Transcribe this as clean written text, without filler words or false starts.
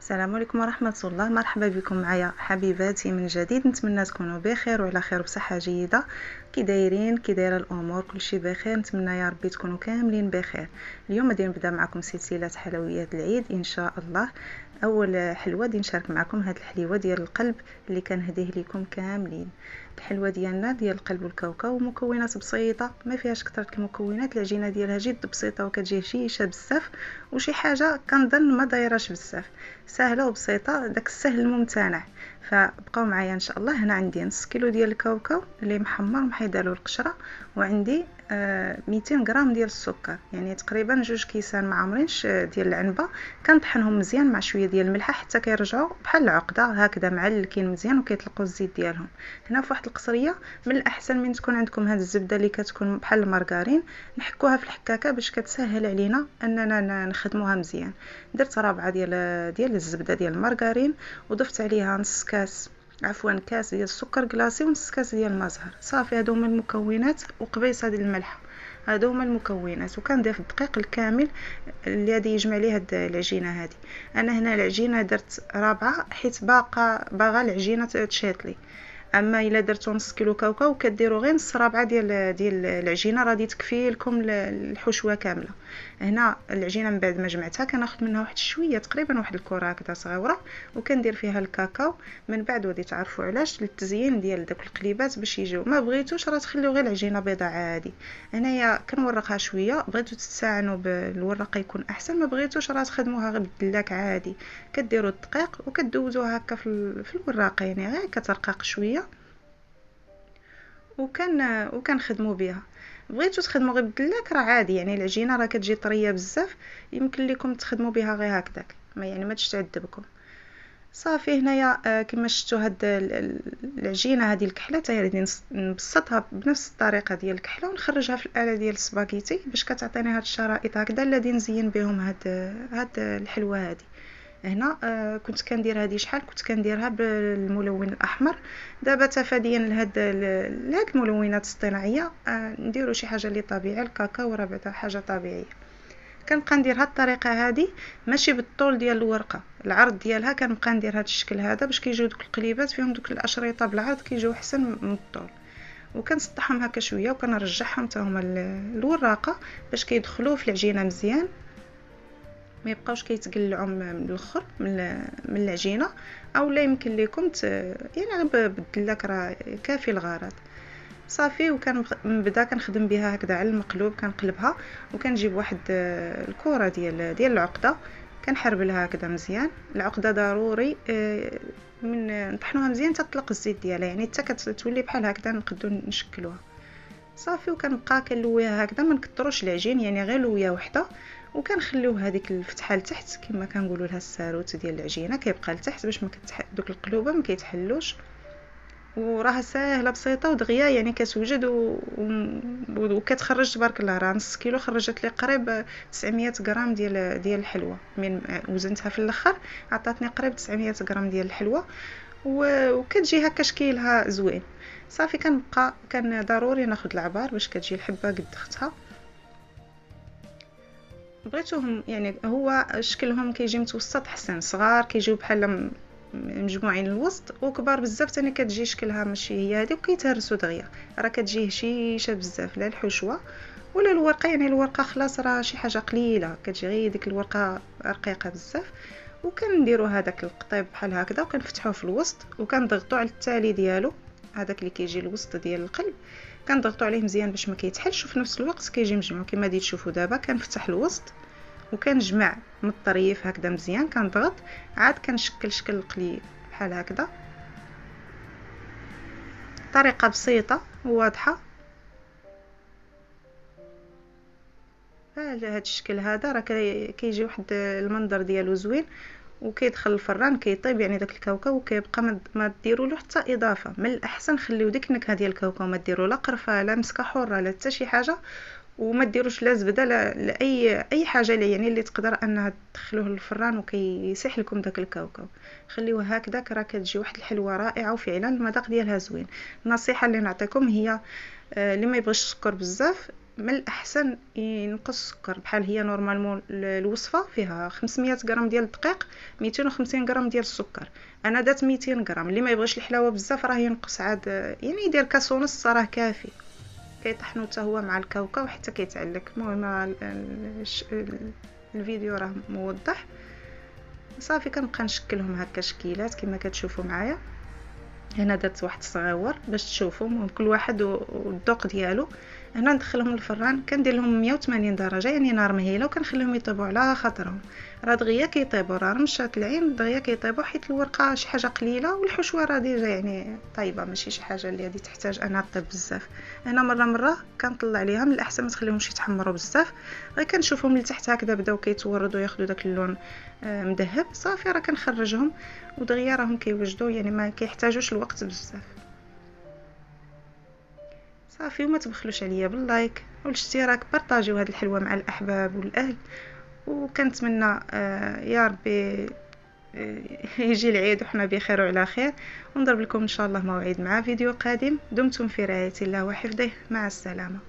السلام عليكم ورحمة الله. مرحبا بكم معايا حبيباتي من جديد. نتمنى تكونوا بخير وعلى خير بصحة جيدة. كي دايرين، كي دايره الامور؟ كلشي بخير، نتمنى يا ربي تكونوا كاملين بخير. اليوم غادي نبدا معكم سلسلة حلويات العيد ان شاء الله. اول حلوه غادي نشارك معكم هاد الحليوه ديال القلب اللي كنهديه لكم كاملين. الحلوه ديالنا ديال القلب والكاوكاو، مكونات بسيطه ما فيهاش كثره المكونات. العجينه ديالها جد بسيطه وكتجي هشيشه بزاف، وشي حاجه كنظن ما دايراش بزاف، سهله وبسيطه، داك السهل الممتنع. فبقاو معايا ان شاء الله. هنا عندي نص كيلو ديال الكاوكاو اللي محمر محيده له القشره، وعندي 200 غرام ديال السكر، يعني تقريبا 2 كيسان معمرينش ديال العنبه. كنطحنهم مزيان مع شويه ديال الملح حتى كيرجعوا بحال العقده هكذا معلكين مزيان وكيطلقوا الزيت ديالهم. هنا فواحد القصريه من الاحسن من تكون عندكم هاد الزبده اللي كتكون بحال المارغرين، نحكوها في الحكاكه باش كتسهل علينا اننا نخدموها مزيان. درت ربعه ديال الزبده ديال المارغرين، وضفت عليها نص كاس، عفوا كاس ديال السكر كلاصي، ونص كاس ديال المزهر. صافي هادو هما المكونات، وقبيصه ديال الملح. هادو هما المكونات، وكنضيف الدقيق الكامل اللي غادي يجمع ليه هاد العجينه هادي. انا هنا العجينه درت رابعه حيت باغا العجينه تشيطلي. اما الا درتو نص كيلو كاوكاو كديروا غير نص رابعه ديال العجينه، غادي تكفي لكم الحشوه كامله. هنا العجينه من بعد ما جمعتها كناخذ منها واحد شويه، تقريبا واحد الكره هكذا صغيره، وكندير فيها الكاكاو من بعد. ودي تعرفوا علاش، للتزيين ديال داك القليبات باش يجيو. ما بغيتوش راه تخليو غير العجينه بيضاء عادي. هنايا كنورقها شويه، بغيتو تستعانوا بالورقه يكون احسن، ما بغيتوش راه تخدموها غير بالدلاك عادي. كديروا الدقيق وكدوزوها هكا في الوراقه، يعني غير كترقق شويه وكنخدموا بها. بغيتو تخدموا غير بالدلاك راه عادي، يعني العجينه راه كتجي طريه بزاف، يمكن لكم تخدموا بها غير هكذاك، ما يعني ما تتعذبكم. صافي هنايا كما شفتوا هاد العجينه هذه الكحله حتى هي غادي نبسطها بنفس الطريقه ديال الكحله، ونخرجها في الاله ديال السباغيتي باش كتعطيني هاد الشرائط هكذا اللي نزين بهم هاد الحلوه هذه. هنا كنت كندير هذه شحال، كنت كنديرها بالملون الاحمر. دابا تفاديا لهاد الملونات الصناعيه، نديروا شي حاجه اللي طبيعيه. الكاكاو راه بعدا حاجه طبيعيه. كنبقى ندير هاد الطريقه هذه ماشي بالطول ديال الورقه، العرض ديالها كنبقى ندير هاد الشكل هذا باش كيجيو دوك القليبات فيهم دوك الاشرطه بالعرض، كيجيو احسن من الطول. وكنسطحهم هكا شويه وكنرجعهم حتى هما الوراقه باش كيدخلوا في العجينه مزيان، ما يبقاوش كيتقلعوا من الاخر من العجينه. او لا يمكن لكم يعني غير بالدلاك راه كافي الغرض. صافي وكنبدا كنخدم بها هكذا على المقلوب، كنقلبها وكنجيب واحد الكره ديال العقده، كنحربلها هكذا مزيان. العقده ضروري من نطحنوها مزيان تطلق الزيت ديالها، يعني حتى كتولي بحال هكذا نقدروا نشكلوها. صافي وكنبقى كنلويها هكذا، ما نكثروش العجين، يعني غير لويه وحده، وكنخليو هذيك الفتحه لتحت كما كنقولوا لها الساروت ديال العجينه كيبقى لتحت باش ما دوك القلوبه ما كيتحلوش. وراها ساهله بسيطه ودغيا، يعني كتوجد وكتخرج تبارك الله. راه نص كيلو خرجت لي قريب 900 غرام ديال الحلوه. من وزنتها في الاخر عطاتني قريب 900 غرام ديال الحلوه، وكتجي هكا شكيلها زوين. صافي كان ضروري ناخذ العبار باش كتجي الحبه قد اختها. بغيتوهم يعني هو شكلهم كيجي متوسط حسن، صغار كيجيو بحال مجموعين الوسط، وكبار بزاف تاني كتجي شكلها ماشي هي هذه، وكيتهرسوا دغيا. راه كتجي هشيشه بزاف، لا الحشوه ولا الورقه، يعني الورقه خلاص راه شي حاجه قليله، كتجي غير ديك الورقه رقيقه بزاف. وكنديروا هذاك القطيب بحال هكذا وكنفتحوه في الوسط، وكنضغطوا على التالي ديالو، هذاك اللي كيجي الوسط ديال القلب، كنضغطوا عليه مزيان باش ما كيتحلش، وفي نفس الوقت كيجي مجموع كما غادي تشوفوا دابا. كنفتح الوسط وكنجمع من الطريف هكذا مزيان، كنضغط عاد كنشكل شكل القلي بحال هكذا. طريقه بسيطه وواضحه. هذا الشكل هذا راه كيجي واحد المنظر ديالو زوين، وكيدخل الفران كيطيب، يعني داك الكاوكاو وكيبقى ما ديروا له حتى اضافه. من الاحسن خليو ديك النكهه ديال الكاوكاو، ما ديروا لا قرفه لا مسكه حره لا حتى شي حاجه، وما ديروش لا زبده لا اي حاجه اللي يعني اللي تقدر انها تدخلوه للفران وكيسيح لكم داك الكاوكاو. خليوه هكذاك، راه كتجي واحد الحلوه رائعه، وفعلا المذاق ديالها زوين. النصيحه اللي نعطيكم هي اللي ما يبغيش السكر بزاف من الاحسن ينقص السكر. بحال هي نورمالمون الوصفه فيها 500 غرام ديال الدقيق، 250 غرام ديال السكر، انا درت 200 غرام. اللي ما يبغيش الحلاوه بزاف راه ينقص عاد، يعني يدير كاس ونص راه كافي. كيطحنوا حتى هو مع الكاوكاو حتى كيتعلك. المهم الفيديو راه موضح. صافي كنبقى نشكلهم هكا شكيلات كما كتشوفوا معايا. هنا درت واحد الصغيور باش تشوفوا، المهم كل واحد والذوق ديالو. هنا ندخلهم للفران، كندير لهم 180 درجه يعني نار مهيله، وكنخليهم يطيبوا على خاطرهم. راه دغيا كيطيبوا، راه رمشات العين دغيا كيطيبوا، حيت الورقه شي حاجه قليله والحشوه راه ديجا يعني طايبه، ماشي شي حاجه اللي غادي تحتاج انها طيب بزاف. هنا مره كنطلع عليها، من الاحسن ما تخليهمش يتحمروا بزاف، غير كنشوفهم لتحت هكذا بداو كيتوردوا ياخذوا داك اللون مذهب. صافي راه كنخرجهم ودغيا راهم كيوجدوا، يعني ما كيحتاجوش الوقت بزاف. صافي وما تبخلوش عليا باللايك والاشتراك، بارطاجيو هاد الحلوه مع الاحباب والاهل. وكنتمنى يا ربي يجي العيد وحنا بخير وعلى خير، ونضرب لكم ان شاء الله موعد مع فيديو قادم. دمتم في رعايه الله وحفظه، مع السلامه.